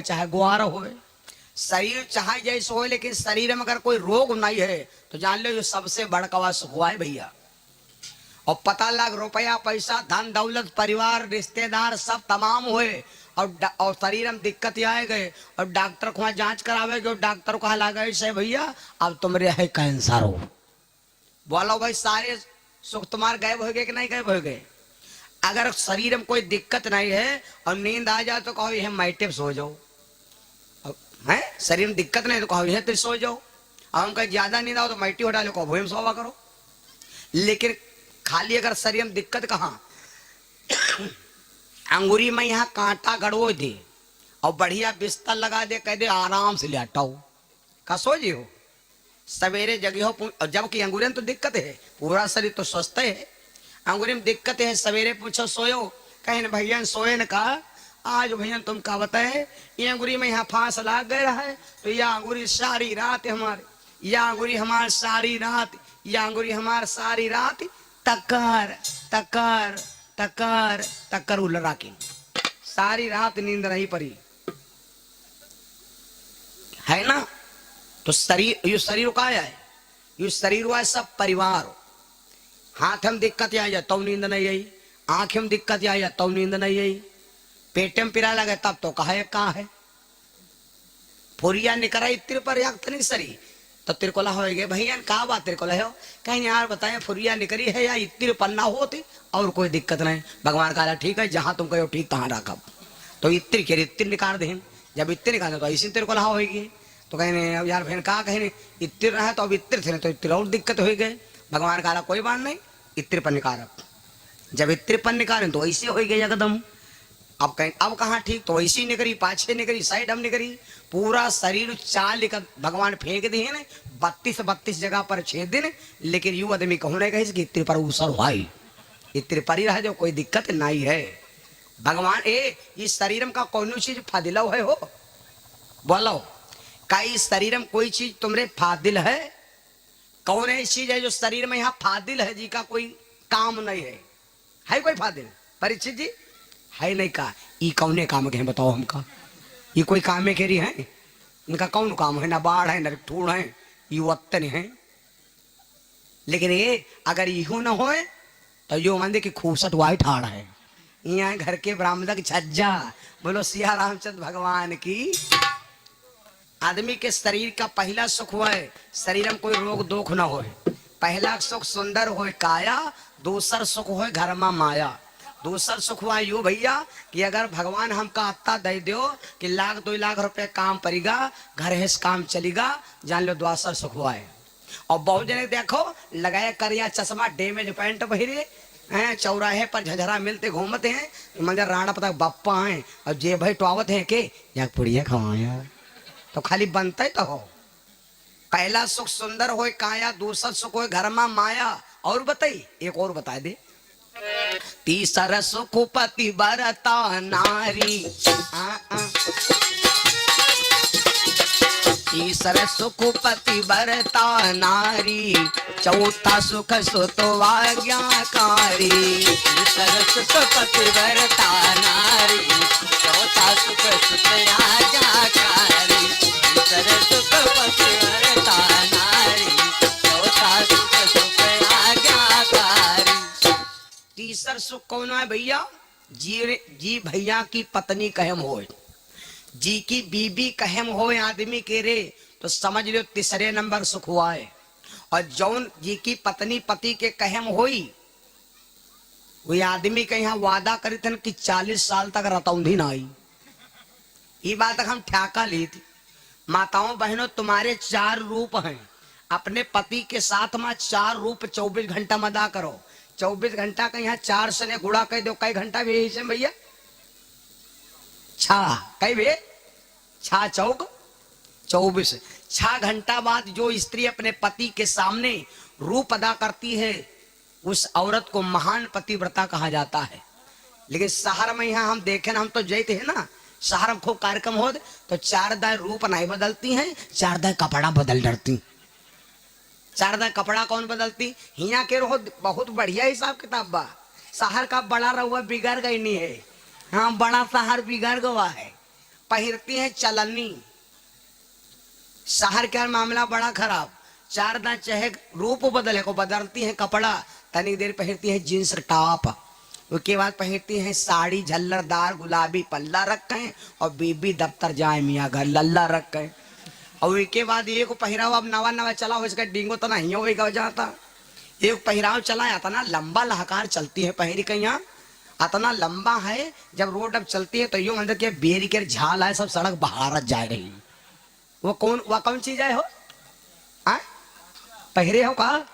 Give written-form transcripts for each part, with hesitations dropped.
चाहे ग्वार हो, शरीर चाहे जैसे हो, लेकिन शरीर में अगर कोई रोग नहीं है तो जान लो ये सबसे बड़का सुख हुआ है भैया। और पता लग रुपया पैसा धन दौलत परिवार रिश्तेदार सब तमाम हुए और शरीर में दिक्कत आए गए और डॉक्टर को वहां जांच करावे गए, डॉक्टर को लगा ऐसे भैया अब तुम्हारे है कैंसर हो। बोलो भाई सारे सुख तुम्हारे गायब हो गए कि नहीं गायब हो गए? अगर शरीर में कोई दिक्कत नहीं है और नींद आ जाए तो कहो ये माइटे सो जाओ, है शरीर में दिक्कत नहीं तो कहो ये तो सो जाओ। अब हम कहीं ज्यादा नींद आओ तो माइटी उठा लो, कहो भूम सोवा करो। लेकिन खाली अगर शरीर में दिक्कत कहाँ, अंगूरी में यहाँ कांटा गड़ो दे और बढ़िया बिस्तर लगा दे, कह दे आराम से लेटाओ का सो जी हो, सवेरे जगी हो। जबकि अंगूरी में तो दिक्कत है, पूरा शरीर तो स्वस्थ है, अंगूरी में दिक्कत है। सवेरे पूछो सोयो, कहे भैया सोए न कहा आज भैया तुम का बताए ये अंगूरी में यहाँ फांस लाग गया है तो यह अंगूरी सारी रात हमारे, यह अंगूरी हमारी सारी रात, यह अंगूरी हमारी सारी रात तकर तकर तकर तकर उलरा की सारी रात नींद नहीं पड़ी है ना। तो शरीर ये शरीर का है, ये शरीर हुआ सब परिवार। हाथ में दिक्कत आ जाए तो नींद नहीं आई, आंख में दिक्कत आ जाए तो नींद नहीं आई, पेट में पिरा लगे तब तो कहाँ है। फुरिया निकरा इत्र पर नहीं सरी तो तेरे को ला हो गए भैया कहा बात तेरे को लो कहीं यार बताए फुरिया निकरी है या इत्र पन्ना होती और कोई दिक्कत नहीं। भगवान कहा ठीक है जहां तुम कहो ठीक तहां रखब। तो इत्र के इत्र निकाल दे, जब इत्र निकाल तो ऐसी तेरे को ला होगी। तो कहने अब यार बहन कहा कहीं इत्र रहा तो अब इत्र थे तो इत्र और दिक्कत हो गए। भगवान कहा कोई बात नहीं इत्र पर निकाल, जब इत्र पर निकाले तो ऐसे हो गए एकदम। अब कहीं अब कहाँ ठीक, तो ऐसी निकरी पाछे निकरी साइड हम निकरी, पूरा शरीर चाल लेकर भगवान फेंक दिए ने 32 जगह पर छेद दिन। लेकिन यू आदमी कहने कहे कि इत्र पर उसर भाई इत्र पर ही रह जो कोई दिक्कत नहीं है। भगवान इस शरीर का कौन चीज फादिला है हो बोलो, का इस शरीर में कोई चीज तुमरे फादिल है? कौन ऐसी चीज है जो शरीर में यहाँ फादिल है जी का कोई काम नहीं है कोई फादिल? परीक्षित जी है नहीं का ये कौने काम के हैं बताओ हमका, ये कोई काम के रही है? इनका कौन काम है? ना बाढ़ है ना ठूड़ है, ये वतन है। लेकिन ये अगर यू न हो तो यो मान दे कि खूबसूरत वाइट हाड़ है, यहाँ घर के ब्राह्मण की छज्जा। बोलो सिया रामचंद्र भगवान की। आदमी के शरीर का पहला सुख हुआ है शरीर में कोई रोग दोख न हो। पहला सुख सुंदर हो काया, दूसर सुख हो घर में माया। दूसर सुख हुआ यू भैया कि अगर भगवान हमका अत्ता दे दो कि 1-2 लाख रुपए काम पड़ेगा घर है काम चलेगा, जान लो दूसर सुख हुआ है। और बहुत जने देखो लगाए करिया चश्मा डैमेज पैंट पहिरे हैं, चौराहे पर झझरा मिलते घूमते हैं, मंदिर राणा पता बप्पा है और जे भाई टोवत है के या पुड़िया खवाया तो खाली बनता ही तो हो। पहला सुख सुंदर हो काया, दूसरा सुख हो घर में माया। और बताई एक और बता दे, तीसरा सुख पति बरता नारी, तीसरा सुख पति बरता नारी, चौथा सुख सुतो आज्ञाकारी। तीसरा सुख पति बरता नारी, चौथा सुख सुत आज्ञाकारी। तीसरा सुख पति बरता नारी, चौथा सुख सुत आज्ञाकारी। तीसर सुख कौन है भैया? जी भैया की पत्नी कहम हो, जी की बीबी कहम हो आदमी के रे तो समझ लो तीसरे नंबर सुख हुआ है। और जौन जी की पत्नी पति के कहम होई वही आदमी के यहाँ वादा करी थे कि 40 साल तक रतौंधी ना आई। ये बात हम ठेका ली थी। माताओं बहनों तुम्हारे 4 रूप हैं, अपने पति के साथ में 4 रूप 24 घंटा में अदा करो। 24 घंटा का यहाँ 4 से ने गुड़ा कह दो, कई घंटा भी से भैया छा कई भे छा चौक 24। 6 घंटा बाद जो स्त्री अपने पति के सामने रूप अदा करती है उस औरत को महान पतिव्रता कहा जाता है। लेकिन शहर में यहाँ हम देखे ना, हम तो जैते हैं ना शहर में खूब कार्यक्रम हो तो 4 दाय रूप नहीं बदलती हैं, 4 दाय कपड़ा बदल डरती। 4 दाय कपड़ा कौन बदलती? हिया के रहो बहुत बढ़िया हिसाब किताब बा। शहर का बड़ा रहुआ बिगड़ गई नहीं है, हाँ बड़ा शहर बिगड़ गवा है। पहिरती है चलनी। शहर का मामला बड़ा खराब, 4 दिन चाहे रूप बदले को बदलती है कपड़ा, तनी देर पहिरती है जींस टॉप, उसके बाद पहिरती है साड़ी झल्लरदार गुलाबी पल्ला रखे और बीबी दफ्तर जाए मियाँ घर लल्ला रखे। और उसके बाद एक पहिराव अब नवा नवा चला हो, इसका डिंगो तो नहीं हो जाता। एक पहिराव चला आता ना, लंबा लहकार चलती है पहिरी के, यहाँ इतना लंबा है जब रोड अब चलती है तो यूं अंदर के बेरी के झाल है, सब सड़क बहारत जा रही। वो कौन चीज है हो? आ? पहिरे हो का?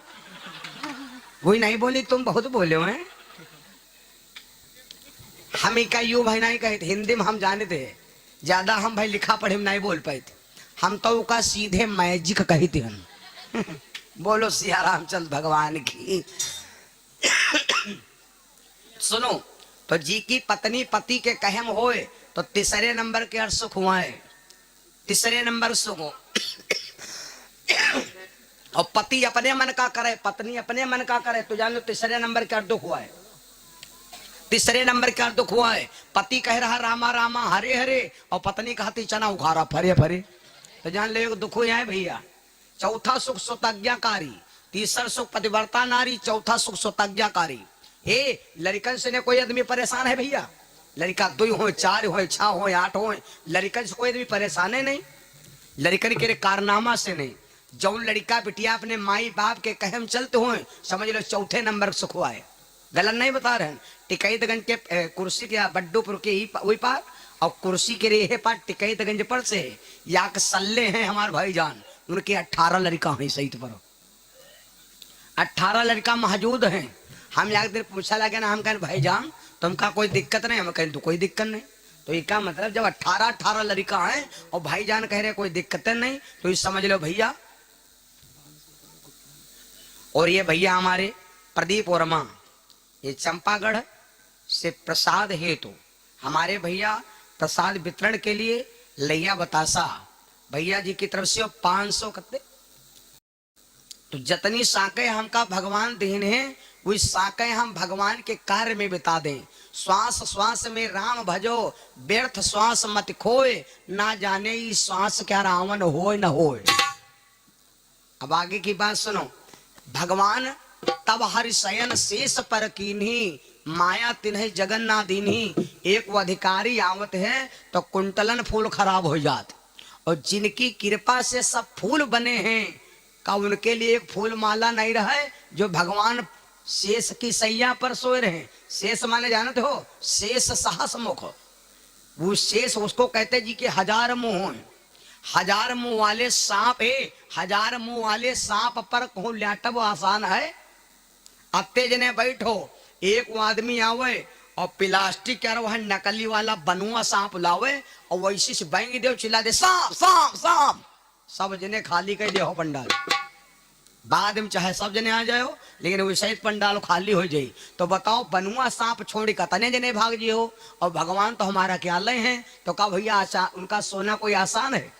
वही नहीं बोली, तुम बहुत बोले हो हैं। हम ही का यू भाई नहीं कहते, हिंदी में हम जाने थे ज्यादा, हम भाई लिखा पढ़े में नहीं बोल पाए थे, हम तो का सीधे मैजिक कहते हैं। बोलो सिया रामचंद्र भगवान की। सुनो, तो जी की पत्नी पति के कहम होए तो तीसरे नंबर के अर्थ सुख हुआ है, तीसरे नंबर सुख हो। और पति अपने मन का करे, पत्नी अपने मन का करे, तो जान लो तीसरे नंबर का दुख हुआ है, तीसरे नंबर का दुख हुआ है। पति कह रहा रामा रामा हरे हरे और पत्नी कहती चना उखाड़ा फरे फरे, तो जान ले दुख हुआ है भैया। चौथा सुख सुतज्ञाकारी, तीसरा सुख पतिव्रता नारी, चौथा सुख सुतज्ञाकारी। ए लड़कन से ने कोई आदमी परेशान है भैया? लड़का 2 हो 4 हो 6 हो 8 हो, लड़कन से कोई आदमी परेशान है नहीं, लड़कन के कारनामा से नहीं। जौन लड़का बिटिया अपने माई बाप के कहम चलते हो, समझ लो चौथे नंबर सुख हुआ है। गलत नहीं बता रहे हैं। टिकैतगंज के कुर्सी के बड्डूपुर के वही पार और कुर्सी के रेहे पार टिकैतगंज पर से या के सल्ले हैं हमारे भाईजान, उनके 18 लड़का हैं सही पर, 18 लड़का मौजूद हैं। हम एक दिन पूछा लगे ना, हम कहें भाईजान तुमका कोई दिक्कत नहीं? हम कहें तो कोई दिक्कत नहीं। तो ये क्या मतलब, जब 18 लड़का हैं और भाईजान कह रहे कोई दिक्कत नहीं, तो ये समझ लो भैया। और ये भैया हमारे प्रदीप वर्मा, ये चंपागढ़ से प्रसाद हेतु तो हमारे भैया प्रसाद वितरण के लिए लैया बतासा भैया जी की तरफ से 500 कत्ते। तो जतनी साकें हमका भगवान देन है, वही साकें हम भगवान के कार्य में बिता दें। श्वास श्वास में राम भजो, व्यर्थ श्वास मत खोए, ना जाने ये श्वास क्या रावण होए न होए। अब आगे की बात सुनो। भगवान तब हरि शयन शेष पर कीन्ही, माया तिन्ह जगन्नाथ दीन्ही। एक वो अधिकारी आवत है तो कुंटलन फूल खराब हो जाते, और जिनकी कृपा से सब फूल बने हैं, का उनके लिए एक फूल माला नहीं रहे जो भगवान शेष की सैया पर सोए रहे। शेष माने जानते हो, शेष सहस मुख, वो शेष उसको कहते जी के 1000 मुंह, 1000 मुंह वाले सांप है। 1000 मुंह वाले सांप पर कहूं लाटब आसान है। अत्ते जने बैठो, एक आदमी आवे और प्लास्टिक क्या वह नकली वाला बनुआ सांप लावे और वैसे से बैंग दे, चिल्ला दे सांप सांप सांप, सब जने खाली कर दे पंडाल। बाद में चाहे सब जने आ जाओ, लेकिन वैसे पंडाल खाली हो जाये। तो बताओ बनुआ सांप छोड़ कतने जने भाग जी हो, और भगवान तो हमारा क्या लय है। तो कहा भैया उनका सोना कोई आसान है?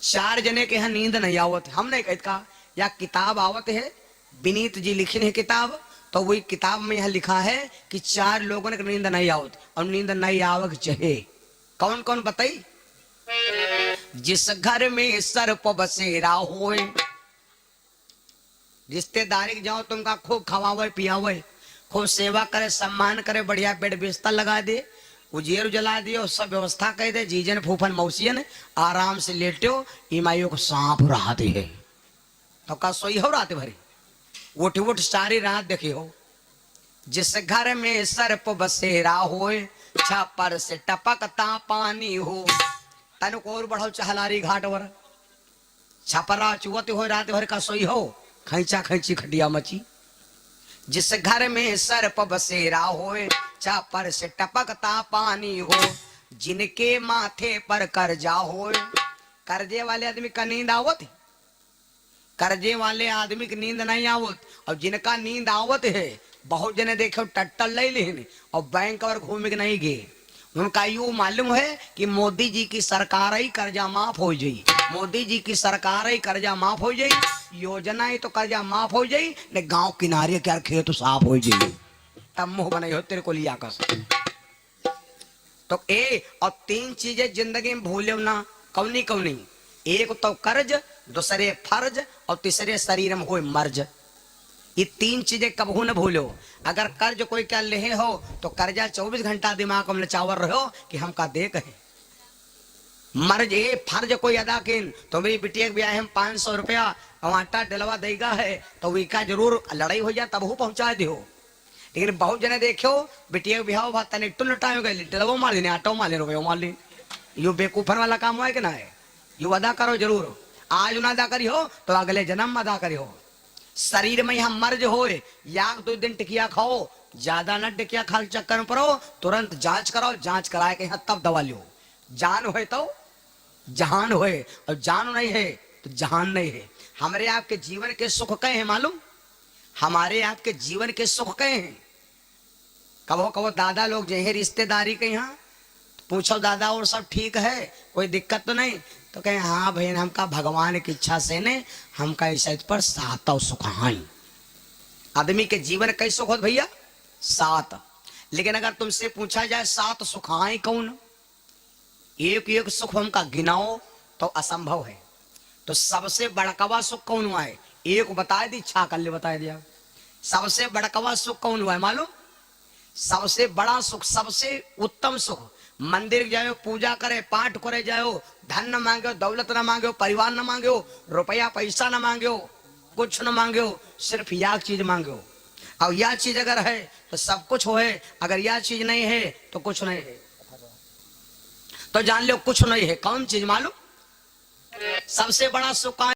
4 जने के यहाँ नींद नहीं आवत, हमने कहा या किताब आवत है, विनीत जी लिखी है किताब, तो वही किताब में यह लिखा है कि 4 लोगों ने नींद नहीं आवत, और नींद नहीं आवक चाहे। कौन कौन बताई? जिस घर में सर्प बसेरा होए, रिश्तेदारी जाओ तुमका खूब खवावे पियावे, खूब सेवा करे, सम्मान करे, बढ़िया बेड बिस्तर लगा दे, उजेर जला दियो, सब व्यवस्था कर दे, जीजन फूफन मौसियन आराम से लेटो, ईमाइयों को सांप रहते है। तो का सोई हो रात भरी, उठ उठ सारी रात देखी हो। जिस घर में सर्प बसेरा होए, छापर से टपकता पानी हो। तन को और बढ़ो चहलारी घाट वर, छपरा चुवत हो रात भर का सोई हो, खैचा खैची खटिया मची। जिस घर में सर्प बसेरा होए, छापर से टपकता पानी हो। जिनके माथे पर कर्जा होए, कर्जे वाले आदमी का नींद आवत, कर्जे वाले आदमी की नींद नहीं आवत। और जिनका नींद आवत है, बहुत जने देखो टट्टल ले लेने और बैंक और घूमे के नहीं गए। उनका यू मालूम है कि मोदी जी की सरकार ही कर्जा माफ हो जाई, मोदी जी की सरकार ही कर्जा माफ हो जाई, योजना ही तो कर्जा माफ हो जाई, ने गांव किनारे क्या खेत तो साफ हो जाई, तब मुंह बनाई हो तेरे को लिया कर। तो और 3 चीजें जिंदगी में भूलो ना, कौनी कौनी? एक तो कर्ज, दूसरे फर्ज और तीसरे शरीर में हो मर्ज। ये 3 चीजें कबहू न भूलो। अगर कर्ज कोई क्या ले हो तो कर्जा 24 घंटा दिमाग में नचावर रहो कि हम का देख है। मर्ज ये फर्ज कोई अदा किन तो मेरी बिटिया के ब्याह हम 500 रुपया और आटा डलवा देगा है तो वीका जरूर लड़ाई हो जाए तब पहुंचा दो। लेकिन बहुत जने देखो बिटिया के ब्याह भात तने टुल टाइम गए डलवो मार लेने आटो मार ले रुपये मार ले। यो बेकूफन वाला काम है कि ना है? यू अदा करो जरूर। आज ना अदा करी हो तो अगले जन्म में अदा करी हो। शरीर में हम मर्ज हो या 2 दिन टिकिया खाओ, ज्यादा न टिकिया खा चक्कर में पड़ो, तुरंत जांच कराओ, जांच कराए के तब दवा लो। जान हो तो जहान होए और जान नहीं है तो जहान नहीं है। हमारे आपके जीवन के सुख कहे हैं मालूम? हमारे आपके जीवन के सुख कहे हैं? कबो कबो दादा लोग जो है रिश्तेदारी के यहाँ पूछो दादा और सब ठीक है, कोई दिक्कत तो नहीं? तो कहे हाँ भाई हमका भगवान की इच्छा से ने हमका इस पर 7 सुख हैं। आदमी के जीवन कई सुख होते भैया? 7। लेकिन अगर तुमसे पूछा जाए 7 सुख हैं कौन, एक एक सुख हमका गिनाओ तो असंभव है। तो सबसे बड़कवा सुख कौन हुआ है? एक बताए दी, छा कर ले बता दिया। सबसे बड़कवा सुख कौन हुआ है मालूम? सबसे बड़ा सुख, सबसे उत्तम सुख, मंदिर जाओ, पूजा करे, पाठ करे जाओ, धन न मांगो, दौलत न मांगो, परिवार न मांगो, रुपया पैसा न मांगो, कुछ न मांगो, सिर्फ यह चीज मांगो। और यह चीज अगर है तो सब कुछ हो है, अगर यह चीज नहीं है तो कुछ नहीं है। तो जान लो कुछ नहीं है। कौन चीज मालूम? सबसे बड़ा सुख